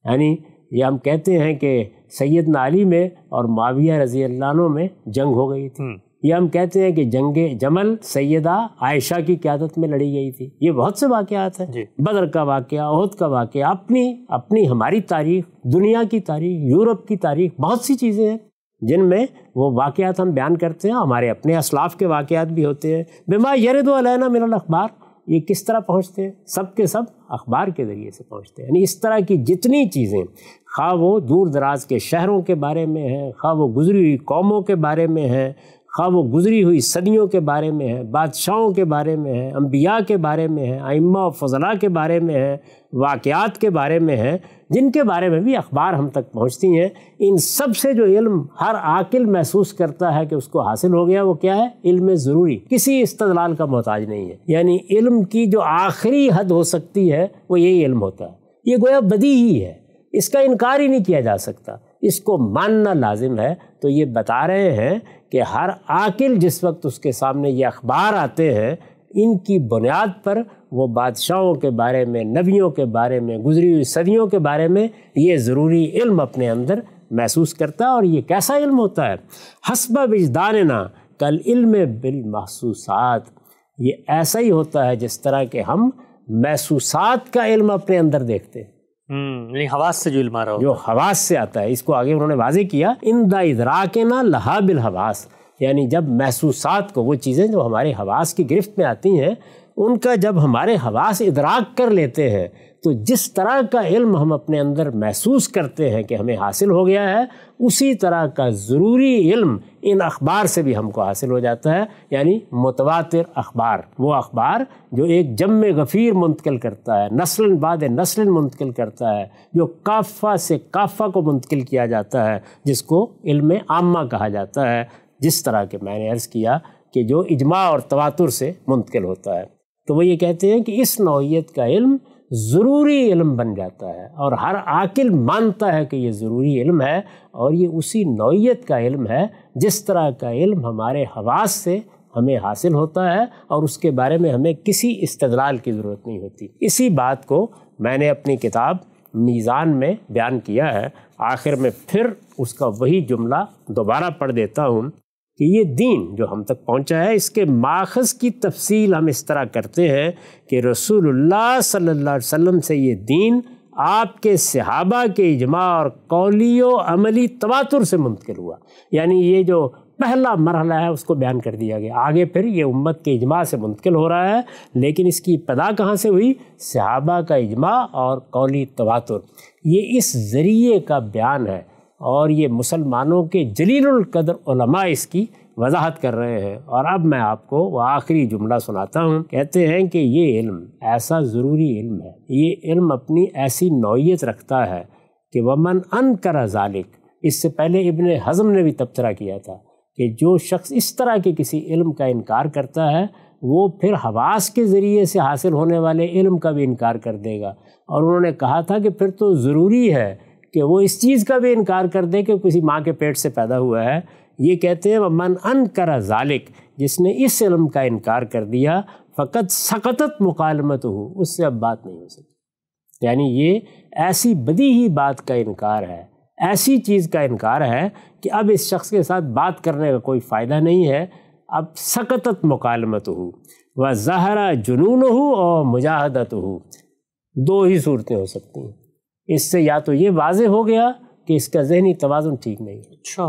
یعنی یہ ہم کہتے ہیں کہ سیدنا علی میں اور معاویہ رضی اللہ عنہ میں جنگ ہو گئی تھی، یہ ہم کہتے ہیں کہ جنگ جمل سیدہ عائشہ کی قیادت میں لڑی گئی تھی، یہ بہت سے واقعات ہیں، بدر کا واقعہ، احد کا واقعہ، اپنی ہماری تاریخ، دنیا کی تاریخ، یورپ کی تاریخ، بہت سی چیزیں ہیں جن میں وہ واقعات ہم بیان کرتے ہیں، ہمارے اپنے اسلاف کے واقعات بھی ہوتے ہیں۔ بما یرد علینا من الاخبار، یہ کس طرح پہنچتے ہیں؟ سب کے سب اخبار کے ذریعے سے پہنچتے ہیں، یعنی اس طرح کی جتنی چیزیں، خواہ وہ دور دراز کے شہروں کے بارے میں ہیں، خواہ وہ گزری ہوئی قوموں کے بارے میں ہیں، خواہ وہ گزری ہوئی صدیوں کے بارے میں ہیں، بادشاہوں کے بارے میں ہیں، انبیاء کے بارے میں ہیں، ائمہ و فضلاء کے بارے میں ہیں، واقعات کے بارے میں ہیں، جن کے بارے میں بھی اخبار ہم تک پہنچتی ہیں، ان سب سے جو علم ہر عاقل محسوس کرتا ہے کہ اس کو حاصل ہو گیا، وہ کیا ہے؟ علم ضروری، کسی استدلال کا محتاج نہیں ہے۔ یعنی علم کی جو آخری حد ہو سکتی ہے وہ یہی علم ہوتا ہے، یہ گویا بدیہی ہے، اس کا انکار ہی نہیں کیا جا سکتا، اس کو ماننا لازم ہے۔ تو یہ بتا رہے ہیں کہ ہر عاقل جس وقت اس کے سامنے یہ اخبار آتے ہیں، ان کی بنیاد پر وہ بادشاہوں کے بارے میں، نبیوں کے بارے میں، گزری ہوئی صدیوں کے بارے میں یہ ضروری علم اپنے اندر محسوس کرتا ہے۔ اور یہ کیسا علم ہوتا ہے؟ حسب وجداننا کالعلم بالمحسوسات، یہ ایسا ہی ہوتا ہے جس طرح کہ ہم محسوسات کا علم اپنے اندر دیکھتے ہیں، یعنی حواس سے جو علم آ رہا ہو، جو حواس سے آتا ہے۔ اس کو آگے انہوں نے واضح کیا، اندہ ادراکنا لہا بالحواس، یعنی جب محسوسات کو، وہ چیزیں جو ہمارے حواس کی گرفت میں آتی ہیں، ان کا جب ہمارے حواس ادراک کر لیتے ہیں تو جس طرح کا علم ہم اپنے اندر محسوس کرتے ہیں کہ ہمیں حاصل ہو گیا ہے، اسی طرح کا ضروری علم ان اخبار سے بھی ہم کو حاصل ہو جاتا ہے، یعنی متواتر اخبار، وہ اخبار جو ایک جم غفیر منتقل کرتا ہے، نسل بعد نسل منتقل کرتا ہے، جو کافہ سے کافہ کو منتقل کیا جاتا ہے، جس کو علم عامہ کہا جاتا ہے، جس طرح کہ میں نے عرض کیا کہ جو اجماع اور تواتر سے منتقل ہوتا ہے۔ تو وہ یہ کہتے ہیں کہ اس نوعیت کا علم ضروری علم بن جاتا ہے، اور ہر عاقل مانتا ہے کہ یہ ضروری علم ہے، اور یہ اسی نوعیت کا علم ہے جس طرح کا علم ہمارے حواس سے ہمیں حاصل ہوتا ہے، اور اس کے بارے میں ہمیں کسی استدلال کی ضرورت نہیں ہوتی۔ اسی بات کو میں نے اپنی کتاب میزان میں بیان کیا ہے۔ آخر میں پھر اس کا وہی جملہ دوبارہ پڑھ دیتا ہوں کہ یہ دین جو ہم تک پہنچا ہے، اس کے ماخذ کی تفصیل ہم اس طرح کرتے ہیں کہ رسول اللہ صلی اللہ علیہ وسلم سے یہ دین آپ کے صحابہ کے اجماع اور قولی و عملی تواتر سے منتقل ہوا، یعنی یہ جو پہلا مرحلہ ہے اس کو بیان کر دیا گیا۔ آگے پھر یہ امت کے اجماع سے منتقل ہو رہا ہے، لیکن اس کی ابتدا کہاں سے ہوئی؟ صحابہ کا اجماع اور قولی تواتر۔ یہ اس ذریعے کا بیان ہے، اور یہ مسلمانوں کے جلیل القدر علماء اس کی وضاحت کر رہے ہیں۔ اور اب میں آپ کو وہ آخری جملہ سناتا ہوں۔ کہتے ہیں کہ یہ علم ایسا ضروری علم ہے، یہ علم اپنی ایسی نوعیت رکھتا ہے کہ ومن انکر ذالک، اس سے پہلے ابن حزم نے بھی تبصرہ کیا تھا کہ جو شخص اس طرح کے کسی علم کا انکار کرتا ہے، وہ پھر حواس کے ذریعے سے حاصل ہونے والے علم کا بھی انکار کر دے گا۔ اور انہوں نے کہا تھا کہ پھر تو ضروری ہے کہ وہ اس چیز کا بھی انکار کر دے کہ کسی ماں کے پیٹ سے پیدا ہوا ہے۔ یہ کہتے ہیں ومن انکر ذالک، جس نے اس علم کا انکار کر دیا، فقط سقطت مکالمتہ، اس سے اب بات نہیں ہو سکتی۔ یعنی یہ ایسی بدیہی بات کا انکار ہے، ایسی چیز کا انکار ہے کہ اب اس شخص کے ساتھ بات کرنے کا کوئی فائدہ نہیں ہے۔ اب سقطت مکالمتہ وظہر جنونہ اور مجاہدتہ، دو ہی صورتیں ہو سکتی ہیں۔ اس سے یا تو یہ واضح ہو گیا کہ اس کا ذہنی توازن ٹھیک نہیں ہے، اچھا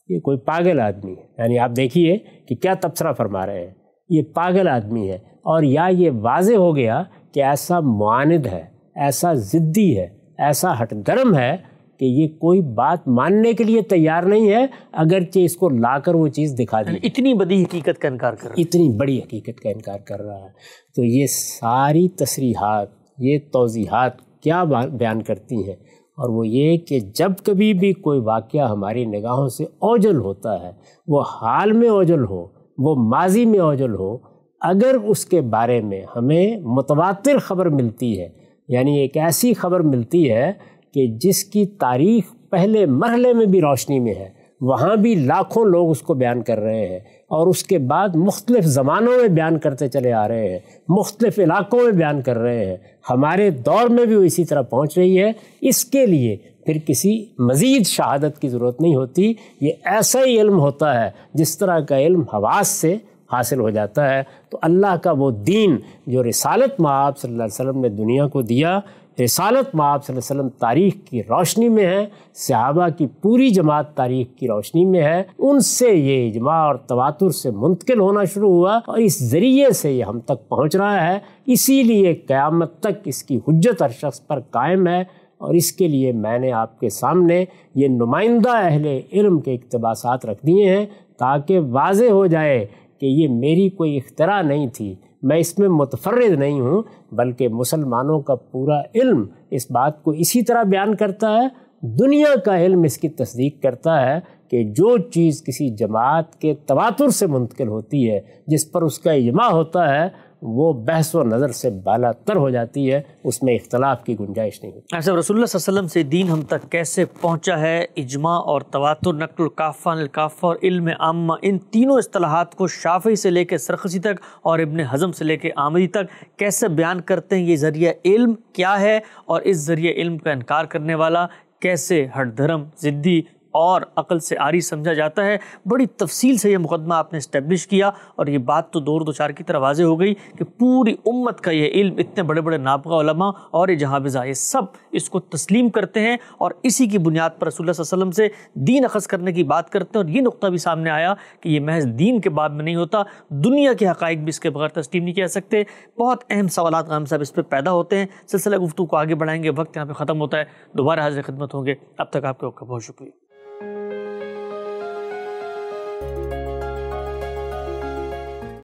یہ کوئی پاگل آدمی ہے، یعنی آپ دیکھیے کہ کیا تبصرہ فرما رہے ہیں، یہ پاگل آدمی ہے، اور یا یہ واضح ہو گیا کہ ایسا معاند ہے، ایسا ضدی ہے، ایسا ہٹ درم ہے کہ یہ کوئی بات ماننے کے لیے تیار نہیں ہے، اگرچہ اس کو لا کر وہ چیز دکھا دی، اتنی بڑی حقیقت کا انکار کر رہا ہے، اتنی بڑی حقیقت کا انکار کر رہا ہے۔ تو یہ ساری تصریحات، یہ توضیحات کیا بیان کرتی ہیں؟ اور وہ یہ کہ جب کبھی بھی کوئی واقعہ ہماری نگاہوں سے اوجھل ہوتا ہے، وہ حال میں اوجھل ہو، وہ ماضی میں اوجھل ہو، اگر اس کے بارے میں ہمیں متواتر خبر ملتی ہے، یعنی ایک ایسی خبر ملتی ہے کہ جس کی تاریخ پہلے مرحلے میں بھی روشنی میں ہے، وہاں بھی لاکھوں لوگ اس کو بیان کر رہے ہیں، اور اس کے بعد مختلف زمانوں میں بیان کرتے چلے آ رہے ہیں، مختلف علاقوں میں بیان کر رہے ہیں، ہمارے دور میں بھی وہ اسی طرح پہنچ رہی ہے، اس کے لیے پھر کسی مزید شہادت کی ضرورت نہیں ہوتی۔ یہ ایسا ہی علم ہوتا ہے جس طرح کا علم حواس سے حاصل ہو جاتا ہے۔ تو اللہ کا وہ دین جو رسالت مآب صلی اللہ علیہ وسلم نے دنیا کو دیا، رسالت مآب صلی اللہ علیہ وسلم تاریخ کی روشنی میں ہے، صحابہ کی پوری جماعت تاریخ کی روشنی میں ہے، ان سے یہ اجماع اور تواتر سے منتقل ہونا شروع ہوا، اور اس ذریعے سے یہ ہم تک پہنچ رہا ہے۔ اسی لیے قیامت تک اس کی حجت ہر شخص پر قائم ہے، اور اس کے لیے میں نے آپ کے سامنے یہ نمائندہ اہل علم کے اقتباسات رکھ دیے ہیں، تاکہ واضح ہو جائے کہ یہ میری کوئی اختراع نہیں تھی، میں اس میں متفرد نہیں ہوں، بلکہ مسلمانوں کا پورا علم اس بات کو اسی طرح بیان کرتا ہے، دنیا کا علم اس کی تصدیق کرتا ہے کہ جو چیز کسی جماعت کے تواتر سے منتقل ہوتی ہے، جس پر اس کا اجماع ہوتا ہے، وہ بحث و نظر سے بالا تر ہو جاتی ہے، اس میں اختلاف کی گنجائش نہیں ہوتی۔ ایسا رسول اللہ صلی اللہ علیہ وسلم سے دین ہم تک کیسے پہنچا ہے؟ اجماع اور تواتر، نقل الکافہ عن الکافہ اور علم عامہ، ان تینوں اصطلاحات کو شافعی سے لے کے سرخسی تک اور ابن حزم سے لے کے آمدی تک کیسے بیان کرتے ہیں؟ یہ ذریعہ علم کیا ہے اور اس ذریعہ علم کا انکار کرنے والا کیسے ہٹ دھرم، ضدی اور عقل سے عاری سمجھا جاتا ہے؟ بڑی تفصیل سے یہ مقدمہ آپ نے اسٹیبلش کیا، اور یہ بات تو دور دوچار کی طرح واضح ہو گئی کہ پوری امت کا یہ علم، اتنے بڑے بڑے نابغہ علماء اور یہ جہابذہ، یہ سب اس کو تسلیم کرتے ہیں اور اسی کی بنیاد پر رسول اللہ صلی اللہ علیہ وسلم سے دین اخذ کرنے کی بات کرتے ہیں۔ اور یہ نقطہ بھی سامنے آیا کہ یہ محض دین کے باب میں نہیں ہوتا، دنیا کے حقائق بھی اس کے بغیر تسلیم نہیں کیا سکتے۔ بہت اہم سوالات غام صاحب اس پہ پیدا ہوتے ہیں، سلسلہ گفتگو کو آگے بڑھائیں گے، وقت یہاں پہ ختم ہوتا ہے، دوبارہ حاضر خدمت ہوں گے، اب تک آپ کا بہت شکریہ۔